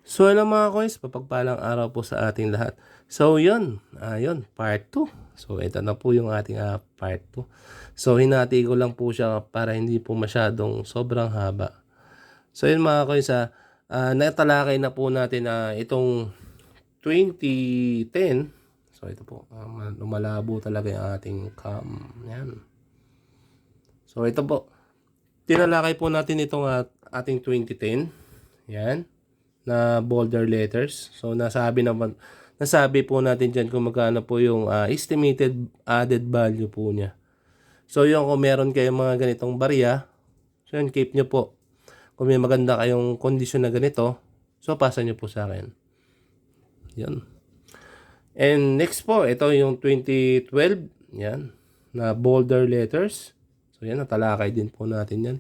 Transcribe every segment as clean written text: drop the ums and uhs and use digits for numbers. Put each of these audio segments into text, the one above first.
So hello mga kois, papagpalang araw po sa ating lahat. So yun, part 2. So ito na po yung ating part 2. So hinati ko lang po siya para hindi po masyadong sobrang haba. So yun mga kois, natalakay na po natin itong 2010. So ito po, lumalabo talaga yung ating cam. Yan. So ito po, tinalakay po natin itong ating 2010. Yan. Na bolder letters. So nasabi po natin diyan kung magkano po yung estimated added value po niya. So yung kung meron kayong mga ganitong barya, so yun, keep nyo po. Kung may maganda kayong kondisyon na ganito, so pasa nyo po sa akin. Yun. And next po, ito yung 2012, yan, na bolder letters. So yan, natalakay din po natin yan.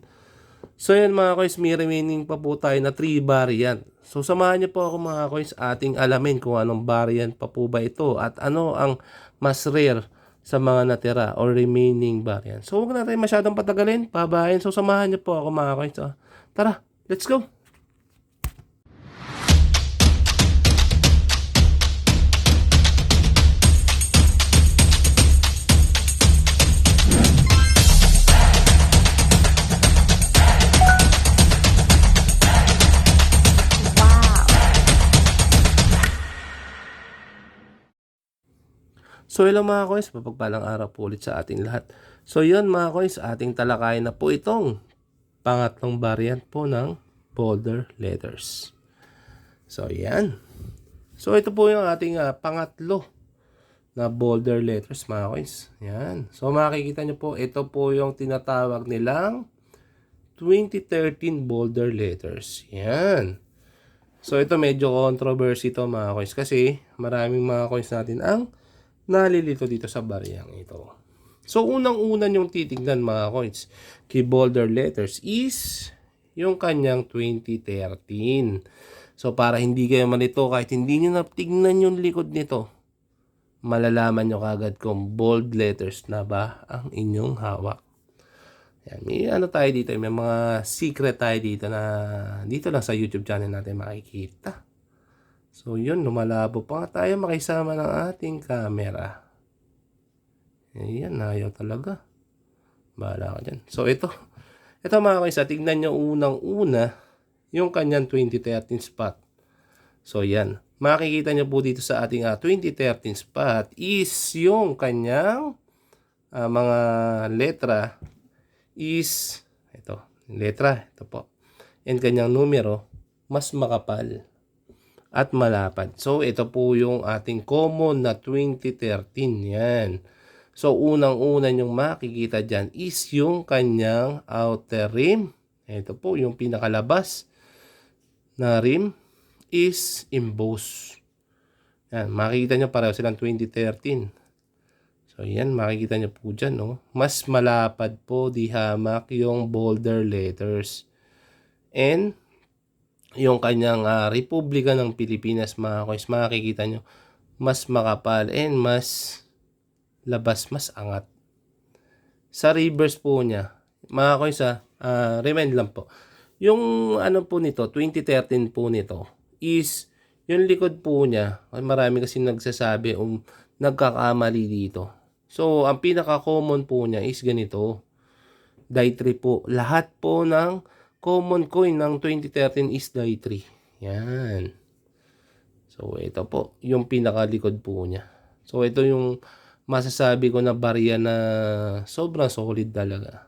So yan mga kois, may remaining pa po tayo na 3 variant. So samahan niyo po ako mga kois, ating alamin kung anong variant pa po ba ito at ano ang mas rare sa mga natira or remaining variant. So huwag na tayo masyadong patagalin, pabahin. So samahan niyo po ako mga kois. Tara, let's go! So hello mga kois, mapagpalang araw po ulit sa ating lahat. So yun mga kois, ating talakayin na po itong pangatlong variant po ng bolder letters. So yan. So ito po yung ating pangatlo na bolder letters mga kois. Yan. So makikita nyo po, ito po yung tinatawag nilang 2013 bolder letters. Yan. So ito medyo controversy to mga kois kasi maraming mga coins natin ang nalilito dito sa bariyang ito. So unang-una yung titignan mga coins kay bolder letters is yung kanyang 2013. So para hindi kayo malito kahit hindi nyo natignan yung likod nito, malalaman nyo kagad kung bold letters na ba ang inyong hawak. Yan, may ano tayo dito, may mga secret tayo dito na dito lang sa YouTube channel natin makikita. So yun, lumalabo pa nga tayo makisama ng ating camera. Ayan, ayaw talaga. Bahala ka dyan. So ito mga kaisa, tignan nyo unang-una yung kanyang 2013 spot. So yan, makikita nyo po dito sa ating 2013 spot is yung kanyang mga letra is ito, letra, ito po. And kanyang numero, mas makapal at malapad. So ito po yung ating common na 2013. Yan. So unang-una yung makikita dyan is yung kanyang outer rim. Ito po yung pinakalabas na rim is embossed. Yan. Makikita nyo pareho silang 2013. So yan, makikita nyo po dyan. No? Mas malapad po di hamak yung bolder letters. And yung kanyang Republika ng Pilipinas mga kois, makikita nyo mas makapal and mas labas, mas angat. Sa reverse po niya mga kois, remind lang po, yung ano po nito 2013 po nito is yung likod po niya, marami kasi nagsasabi nagkakamali dito. So ang pinaka common po niya is ganito, die 3 po. Lahat po ng common coin ng 2013 is die 3. Yan. So ito po yung pinakalikod po niya. So ito yung masasabi ko na barya na sobrang solid talaga.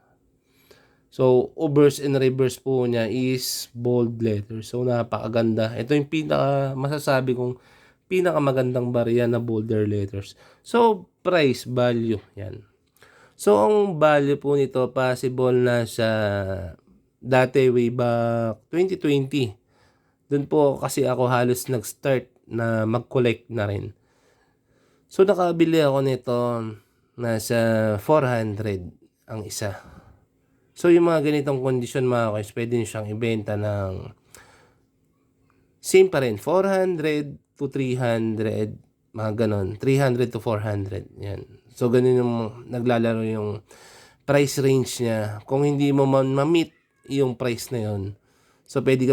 So obverse and reverse po niya is bold letter. So napakaganda. Ito yung pinaka masasabi kong pinakamagandang barya na bolder letters. So price value yan. So ang value po nito possible na sa dati way back 2020. Doon po kasi ako halos nag-start na mag-collect na rin. So nakabili ako nito nasa 400 ang isa. So yung mga ganitong kondisyon mga guys, pwede nyo siyang ibenta ng same pa rin, 400 to 300, mga ganon, 300 to 400. Yan. So ganun yung naglalaro yung price range niya. Kung hindi mo man ma-meet yung price na yon, so pwede ka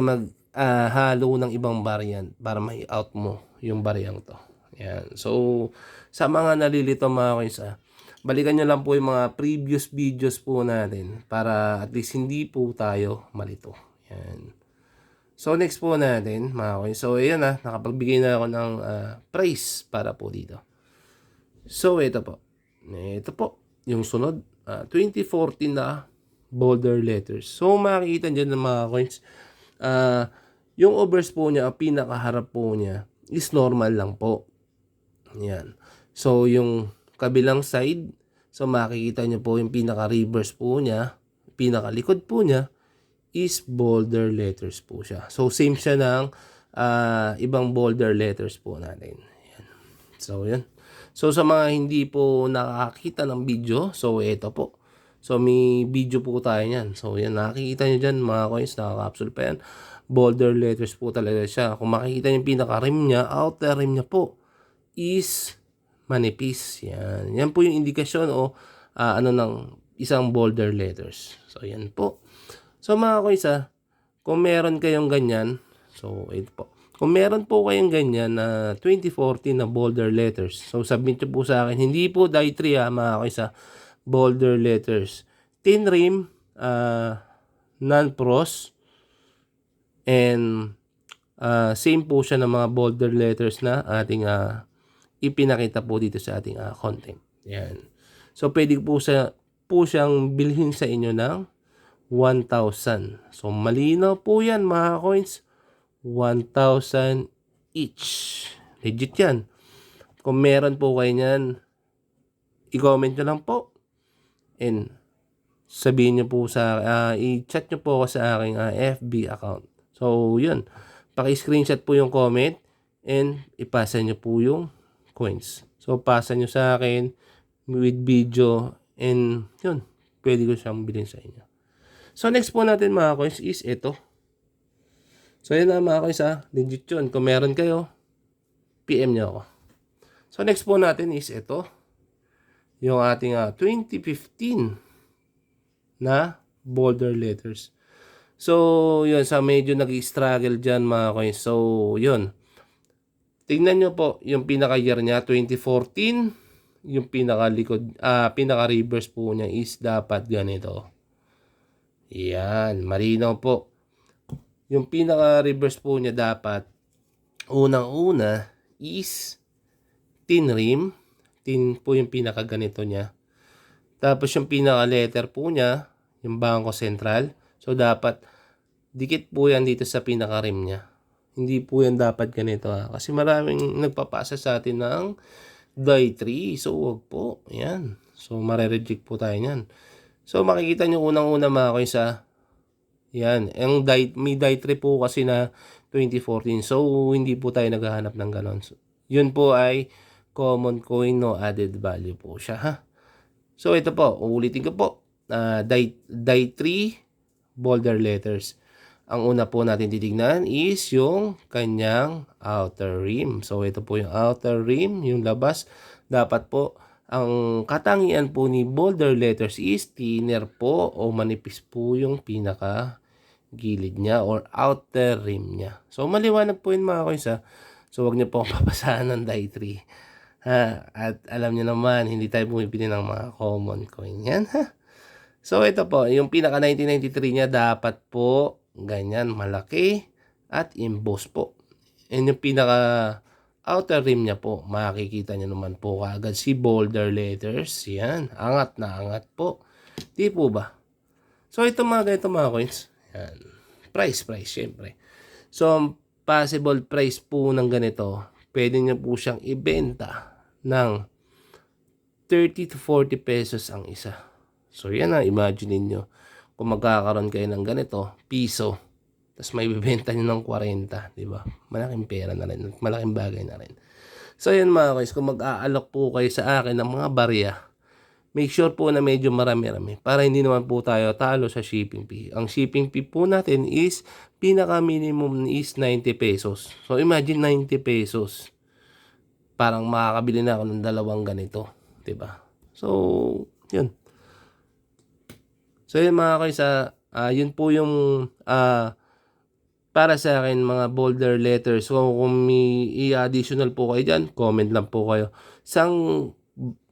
halo ng ibang variant para mai-out mo yung variant to. Yan. So, sa mga nalilito mga coins, balikan nyo lang po yung mga previous videos po natin para at least hindi po tayo malito. Yan. So, next po natin mga coins. So, ayan nakapagbigay na ako ng price para po dito. So, ito po. Ito po, yung sunod. 2014 na Boulder Letters. So, makikita dyan ng mga coins. Yung overs po niya, ang pinakaharap po niya is normal lang po. Yan. So, yung kabilang side, so makikita nyo po yung pinaka-reverse po niya, pinakalikod po niya, is Boulder Letters po siya. So, same siya ng ibang Boulder Letters po natin. Yan. So, yan. So, sa mga hindi po nakakita ng video, so, ito po. So, may video po tayo yan. So, yan. Nakikita nyo dyan, mga coins, nakaka-capsule pa yan. Boulder Letters po talaga siya. Kung makikita nyo yung pinaka-rim niya, outer rim niya po is manipis. Yan. Yan po yung indikasyon o ng isang Boulder Letters. So, yan po. So, mga coins, kung meron kayong ganyan, so, ito po. Kung meron po kayong ganyan na 2014 na Boulder Letters, so, submit nyo po sa akin. Hindi po die 3 mga coins, Boulder Letters. Thin rim, non-pros, and same po siya ng mga Boulder Letters na ating ipinakita po dito sa ating content. Yan. So, pwede po siyang bilhin sa inyo ng 1,000. So, malinaw po yan mga coins. 1,000 each. Legit yan. Kung meron po kayo yan, i-comment nyo lang po. And sabihin nyo po i-chat nyo po ako sa aking FB account. So, yun. Paki-screenshot po yung comment and ipasa nyo po yung coins. So, pasa nyo sa akin with video and yun. Pwede ko siyang bilhin sa inyo. So, next po natin mga coins is ito. So, yun mga coins legit yun. Kung meron kayo, PM nyo ako. So, next po natin is ito. Yung ating 2015 na Boulder Letters. So, yun. Sa medyo nag-struggle dyan mga coins. So, yun. Tingnan nyo po yung pinaka-year niya, 2014. Yung pinaka-likod, pinaka-reverse po niya is dapat ganito. Yan, marinaw po. Yung pinaka-reverse po niya dapat, unang-una is thin rim. Thin po yung pinaka-ganito niya. Tapos yung pinaka-letter po niya, yung Bangko Sentral. So, dapat dikit po yan dito sa pinaka-rim niya. Hindi po yan dapat ganito Kasi maraming nagpapasa sa atin ng die 3. So, wag po. Yan. So, mare-reject po tayo yan. So, makikita nyo unang-una mga coins yan. May die 3 po kasi na 2014. So, hindi po tayo naghahanap ng ganon. So, yun po ay common coin, no added value po siya So, ito po. Uulitin ko po. Die 3 Boulder Letters. Ang una po natin titignan is yung kanyang outer rim. So, ito po yung outer rim, yung labas. Dapat po, ang katangian po ni Boulder Letters is thinner po o manipis po yung pinaka gilid niya or outer rim niya. So, maliwanag po yun mga coins So, wag niyo po papasahan ng die 3. At alam niyo naman, hindi tayo bumibili ng mga common coin yan So, ito po, yung pinaka 1993 niya dapat po ganyan, malaki at emboss po. And yung pinaka outer rim niya po, makikita niyo naman po kaagad si Boulder Letters. Yan, angat na angat po. Di po ba? So, ito mga ganito mga coins. Yan. Price, syempre. So, possible price po ng ganito, pwede niyo po siyang ibenta ng 30 to 40 pesos ang isa. So, yan imagine niyo kung magkakaroon kayo ng ganito, piso, tapos may bibenta nyo ng 40, di ba? Malaking pera na rin, malaking bagay na rin. So, yan mga guys, kung mag-aalok po kayo sa akin ng mga barya, make sure po na medyo marami-rami para hindi naman po tayo talo sa shipping fee. Ang shipping fee po natin is, pinaka-minimum is 90 pesos. So, imagine 90 pesos. Parang makakabili na ako ng dalawang ganito, di ba? So, yun. So, yun mga guys, yun po yung para sa akin mga bolder letters. So kung may i-additional po kayo dyan, comment lang po kayo. Sang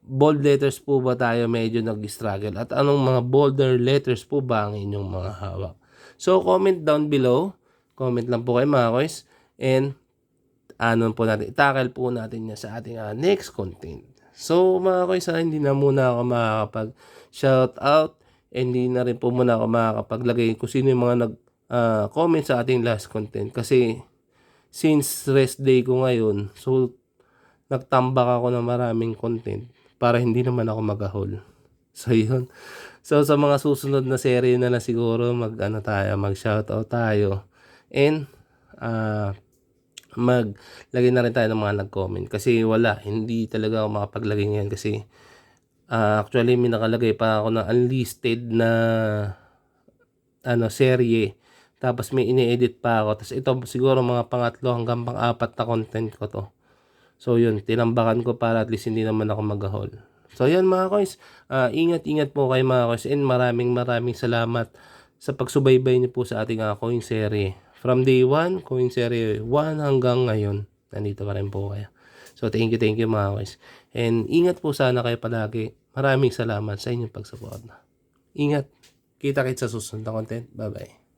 bold letters po ba tayo medyo nag-struggle? At anong mga bolder letters po ba ang inyong mga hawak? So comment down below. Comment lang po kayo mga koys. And ano po natin, itakal po natin niya sa ating next content. So mga koys, hindi na muna ako makakapag shout out. Hindi na rin po muna ako makakapaglagay kung sino yung mga comment sa ating last content. Kasi since rest day ko ngayon, so nagtambak ako ng maraming content para hindi naman ako magahol. So yun. So sa mga susunod na serye na siguro mag shoutout tayo. And maglagay na rin tayo ng mga nag-comment kasi wala, hindi talaga ako makapaglagay ngayon kasi actually may nakalagay pa ako ng unlisted na serye, tapos may ini-edit pa ako, tapos ito siguro mga pangatlo hanggang pang-apat na content ko to. So yun, tinambakan ko para at least hindi naman ako magahol. So yun mga koys, ingat-ingat po kayo mga koys, and maraming salamat sa pagsubaybay niyo po sa ating coin serie. From day 1, coin serie 1 hanggang ngayon, nandito pa rin po kayo. So thank you mga koys. And ingat po sana kayo palagi. Maraming salamat sa inyong pagsuporta. Ingat. Kita-kits sa susunod na content. Bye-bye.